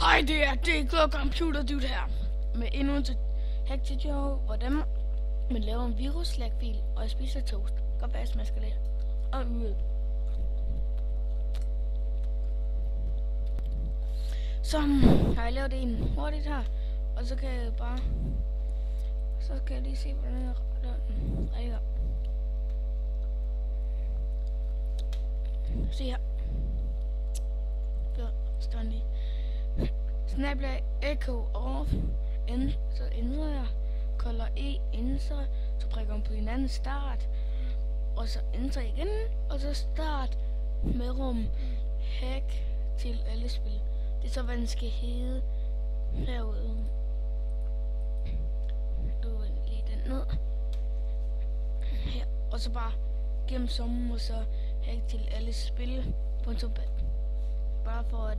Hej, det er DK Computer Dude her med endnu en hack video, hvordan man laver en virus-slagfil, og jeg spiser toast. Godt være, at man skal lære. Og ud. Så har jeg lavet en hurtigt her, og så kan jeg bare... Så skal jeg lige se, hvordan jeg retter den. Her. Se her. Så står den lige. Snaplag echo off, så ændrer jeg, kolder E, enter, så prikker man på en anden start, og så enter igen, og så start med rum hack til alle spil. Det er så, hvad den skal hedde herude. Du lige den ned. Her, og så bare gennem summen, og så hack til alle spil på en tobat. Bare for at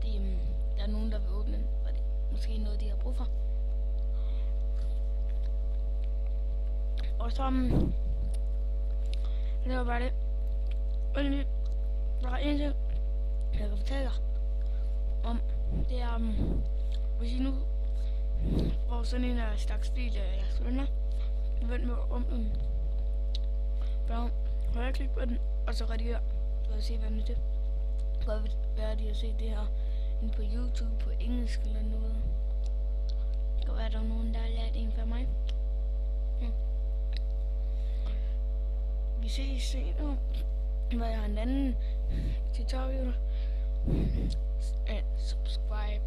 der er nogen, der vil åbne den, og det er måske noget, de har brug for. Og så det var bare det. Men der er en ting, jeg kan fortælle dig om. Det er, hvis I nu får sådan en slags fil af jeres venner, vend med om den. Bare højreklik på den, og så rediger, og se hvad den er til. Det kan godt være, at I har set det her inde på YouTube på engelsk eller noget. Det kan være, at der er nogen, der har lært en for mig. Vi ses senere, hvor jeg har en anden tutorial. And subscribe.